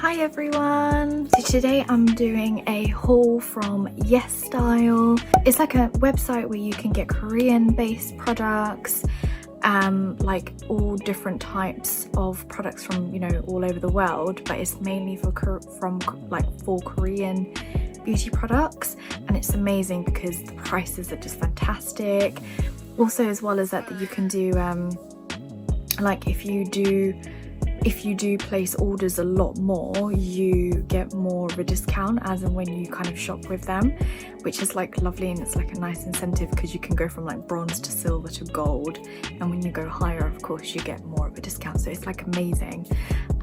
Hi everyone! So today I'm doing a haul from Yesstyle. It's like a website where you can get Korean based products, like all different types of products from, you know, all over the world, but it's mainly for Korean beauty products, and it's amazing because the prices are just fantastic. Also, as well as that you can do like if you do place orders a lot more, you get more of a discount as and when you kind of shop with them, which is like lovely, and it's like a nice incentive because you can go from like bronze to silver to gold, and when you go higher, of course, you get more of a discount. So it's like amazing.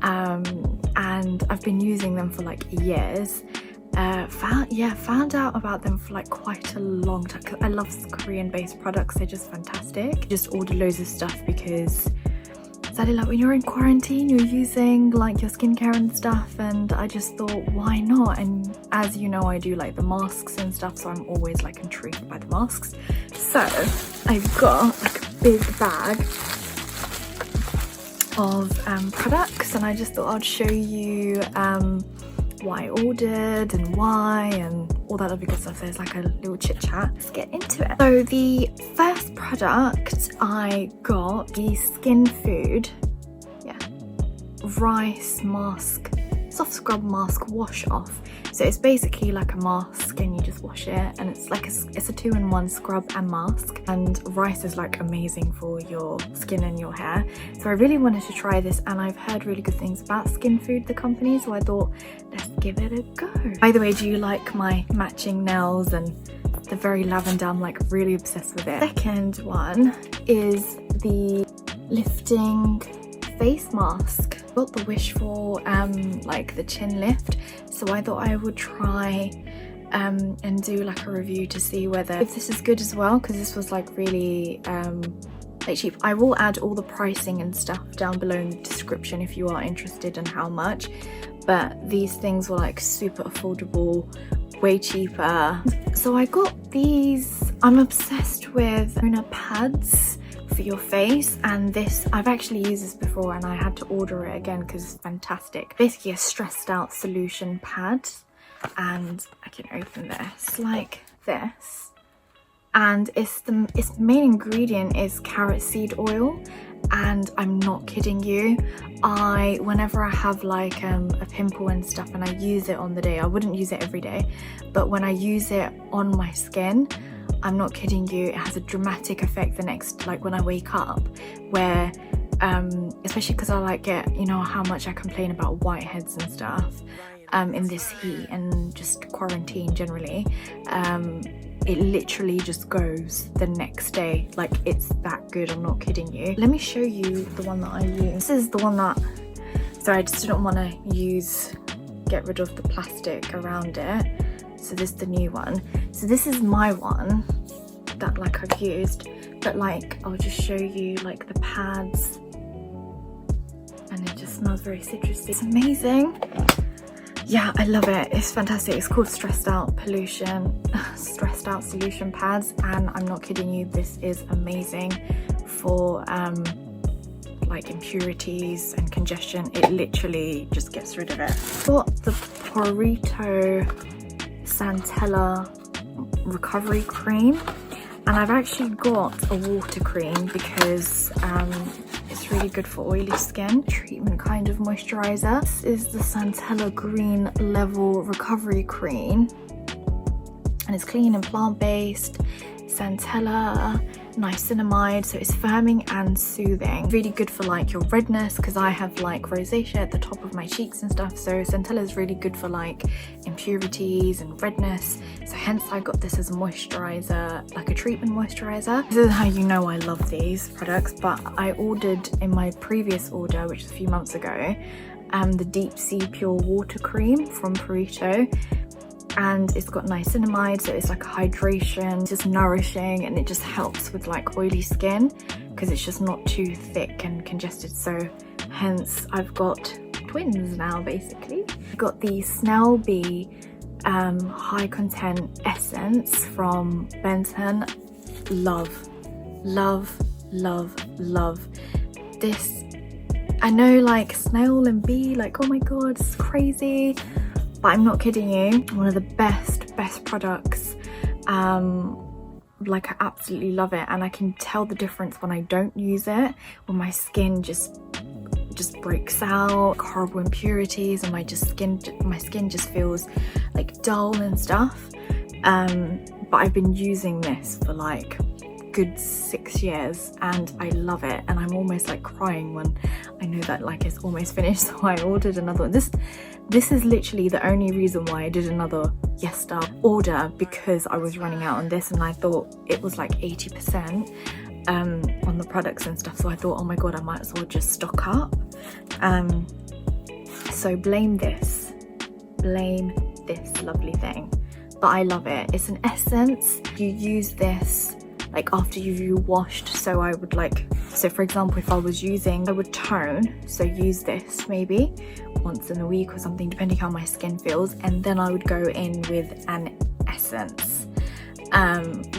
And I've been using them for like years. Found out about them for like quite a long time because I love Korean based products. They're just fantastic. Just ordered loads of stuff because sadly, like when you're in quarantine, you're using like your skincare and stuff, and I just thought, why not? And as you know, I do like the masks and stuff, so I'm always like intrigued by the masks. So I've got like a big bag of products, and I just thought I'd show you what I ordered and why and all that other good stuff. So it's like a little chit chat. Let's get into it. So the first product I got, the Skin Food rice mask, soft scrub mask wash off. So it's basically like a mask and you just wash it, and it's like it's a 2-in-1 scrub and mask, and rice is like amazing for your skin and your hair. So I really wanted to try this, and I've heard really good things about Skin Food, the company, so I thought let's give it a go. By the way, do you like my matching nails and the very lavender? I'm like really obsessed with it. Second one is the lifting face mask. Got the wish for like the chin lift, so I thought I would try and do like a review to see whether if this is good as well, because this was like really like cheap. I will add all the pricing and stuff down below in the description if you are interested in how much, but these things were like super affordable, way cheaper. So I got these. I'm obsessed with Soultion Pads for your face, and this, I've actually used this before and I had to order it again because it's fantastic. Basically a stressed out solution pad, and I can open this like this, and its main ingredient is carrot seed oil, and I'm not kidding you, whenever I have like a pimple and stuff and I use it on the day, I wouldn't use it every day, but when I use it on my skin, I'm not kidding you, it has a dramatic effect the next, like when I wake up, where especially because I like get, you know how much I complain about whiteheads and stuff in this heat and just quarantine generally, it literally just goes the next day. Like, it's that good, I'm not kidding you. Let me show you the one that I use. This is the one that, so I just didn't want to get rid of the plastic around it, so this is the new one. So this is my one that like I've used, but like I'll just show you like the pads, and it just smells very citrusy. It's amazing. Yeah, I love it. It's fantastic. It's called Stressed Out Solution Pads, and I'm not kidding you, this is amazing for like impurities and congestion. It literally just gets rid of it. Got the Purito Centella recovery cream, and I've actually got a water cream because it's really good for oily skin. Treatment kind of moisturizer. This is the Centella Green Level Recovery Cream, and it's clean and plant-based. Centella niacinamide, so it's firming and soothing. Really good for like your redness, because I have like rosacea at the top of my cheeks and stuff, so Centella is really good for like impurities and redness, so hence I got this as a moisturizer, like a treatment moisturizer. This is how you know I love these products. But I ordered in my previous order, which was a few months ago, the Deep Sea Pure Water Cream from Purito, and it's got niacinamide, so it's like a hydration, it's just nourishing, and it just helps with like oily skin because it's just not too thick and congested. So hence I've got twins now basically. I've got the Snail high content essence from Benton. Love this I know like Snail and B, like oh my god, it's crazy, but I'm not kidding you, one of the best products. Like I absolutely love it, and I can tell the difference when I don't use it, when my skin just breaks out, horrible impurities, and my skin just feels like dull and stuff. But I've been using this for like good 6 years and I love it, and I'm almost like crying when I know that like it's almost finished, so I ordered another one. This is literally the only reason why I did another Yesstyle order, because I was running out on this and I thought it was like 80% on the products and stuff, so I thought, oh my god, I might as well just stock up. So blame this lovely thing, but I love it. It's an essence. You use this like after you've washed, so I would like, so for example, if I would tone, so use this maybe once in a week or something, depending how my skin feels, and then I would go in with an essence,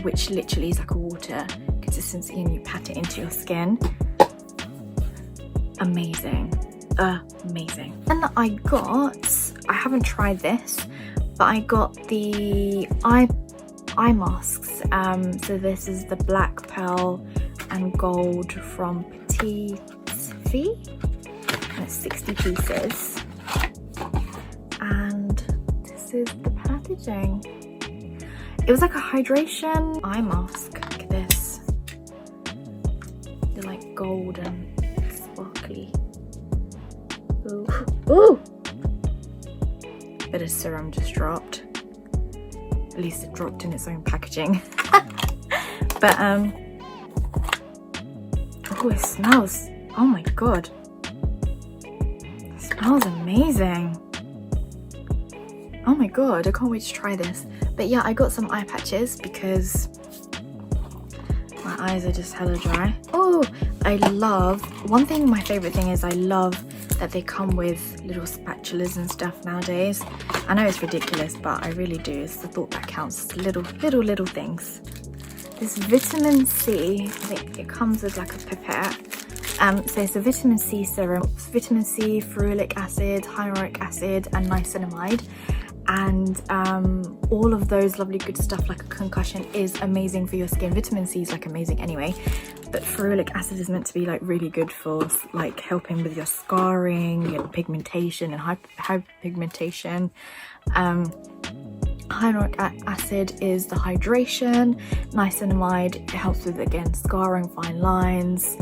which literally is like a water consistency, and you pat it into your skin. Amazing. And I haven't tried this, but I got the eye masks. So this is the black pearl and gold from Petite Fille, and it's 60 pieces, and this is the packaging. It was like a hydration eye mask. Look at this, they're like gold and sparkly. Ooh! Bit of serum just dropped. At least it dropped in its own packaging. But oh, it smells, oh my god, it smells amazing. Oh my god, I can't wait to try this. But yeah, I got some eye patches because my eyes are just hella dry. Oh, I love, one thing, my favorite thing is I love that they come with little spatulas and stuff nowadays. I know it's ridiculous, but I really do. It's the thought that counts. Little things. This vitamin C, I think it comes with like a pipette. So it's a vitamin C serum. It's vitamin C, ferulic acid, hyaluronic acid, and niacinamide. And all of those lovely good stuff, like a concussion, is amazing for your skin. Vitamin C is like amazing anyway, but ferulic acid is meant to be like really good for like helping with your scarring, your pigmentation and hyperpigmentation. Hyaluronic acid is the hydration. Niacinamide, it helps with, again, scarring, fine lines,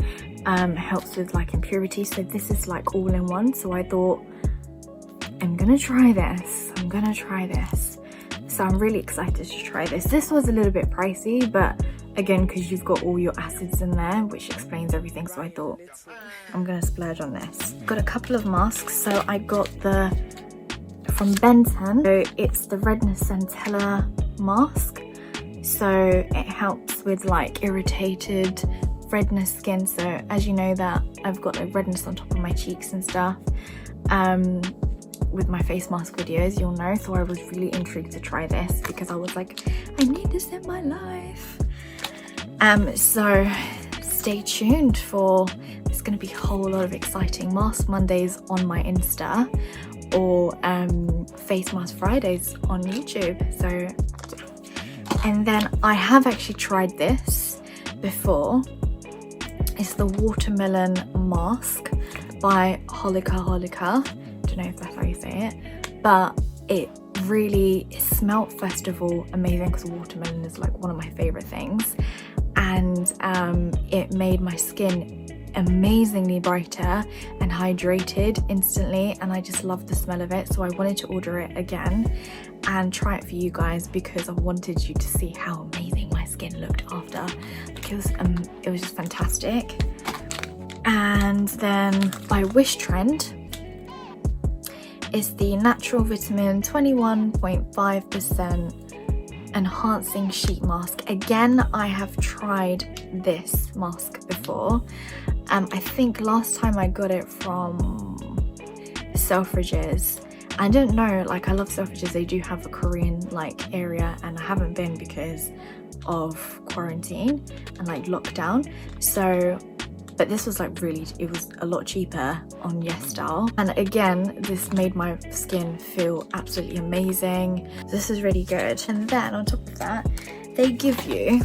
helps with like impurities. So this is like all in one, so I thought, I'm gonna try this. So I'm really excited to try this. This was a little bit pricey, but again, because you've got all your acids in there, which explains everything, so I thought I'm gonna splurge on this. Got a couple of masks. So I got from Benton, so it's the Redness Centella Mask. So it helps with like irritated redness skin. So as you know that I've got like redness on top of my cheeks and stuff, with my face mask videos, you'll know. So I was really intrigued to try this because I was like, I need this in my life. So stay tuned for, there's going to be a whole lot of exciting Mask Mondays on my Insta, or Face Mask Fridays on YouTube. So, and then I have actually tried this before. It's the watermelon mask by Holika. Don't know if that's how you say it, but it smelled, first of all, amazing, because watermelon is like one of my favorite things, and it made my skin amazingly brighter and hydrated instantly, and I just love the smell of it. So I wanted to order it again and try it for you guys, because I wanted you to see how amazing my skin looked after, because it was just fantastic. And then by Wish Trend is the Natural Vitamin 21.5% Enhancing Sheet Mask. Again, I have tried this mask before. I think last time I got it from Selfridges. I don't know, like, I love Selfridges. They do have a Korean like area, and I haven't been because of quarantine and like lockdown. So but this was like really, it was a lot cheaper on Yesstyle, and again this made my skin feel absolutely amazing. This is really good. And then on top of that, they give you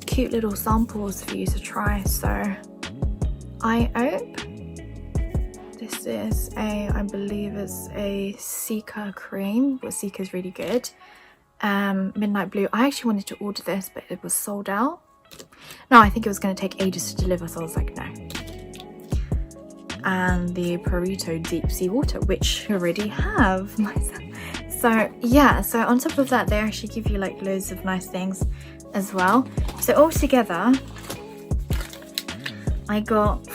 cute little samples for you to try. So I hope this is I believe it's a Cica cream, but Cica is really good. Midnight Blue. I actually wanted to order this, but it was sold out. No, I think it was going to take ages to deliver, so I was like, no. And the Purito Deep Sea Water, which I already have myself. So yeah, so on top of that, they actually give you like loads of nice things as well. So all together, I got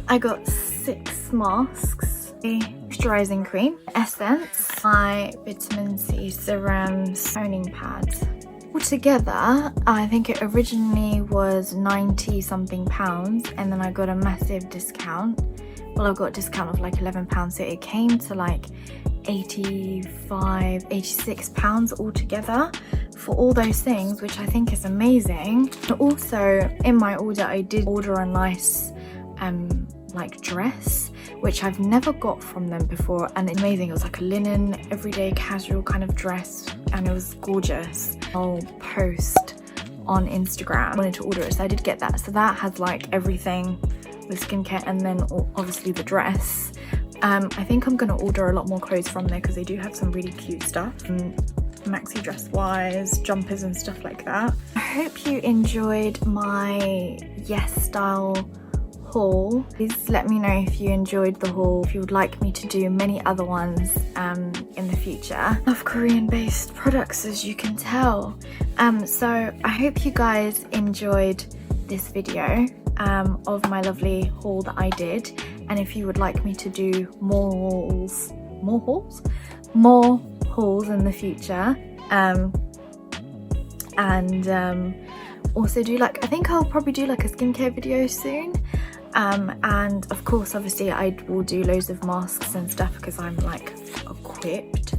I got 6 masks, a moisturizing cream, essence, my vitamin C serum, toning pads. Altogether, I think it originally was 90 something pounds, and then I got a massive discount. Well, I got a discount of like £11, so it came to like 85, 86 pounds altogether for all those things, which I think is amazing. And also in my order, I did order a nice like dress, which I've never got from them before, and it's amazing. It was like a linen everyday casual kind of dress, and it was gorgeous. I'll post on Instagram. I wanted to order it, so I did get that. So that has like everything with skincare, and then obviously the dress. I think I'm gonna order a lot more clothes from there because they do have some really cute stuff, maxi dress wise, jumpers and stuff like that. I hope you enjoyed my Yesstyle haul. Please let me know if you enjoyed the haul, if you would like me to do many other ones in the future. I love Korean based products, as you can tell. So I hope you guys enjoyed this video of my lovely haul that I did, and if you would like me to do more hauls in the future, also do like, I think I'll probably do like a skincare video soon. And of course, obviously I will do loads of masks and stuff because I'm like equipped.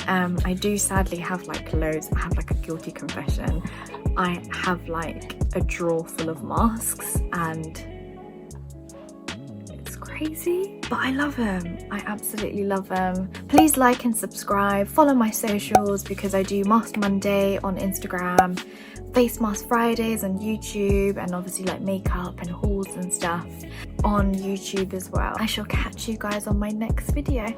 I do sadly have like loads. I have like a guilty confession. I have like a drawer full of masks, and it's crazy, but I love them. I absolutely love them. Please like and subscribe, follow my socials, because I do Mask Monday on Instagram, Face Mask Fridays on YouTube, and obviously like makeup and hauls and stuff on YouTube as well. I shall catch you guys on my next video.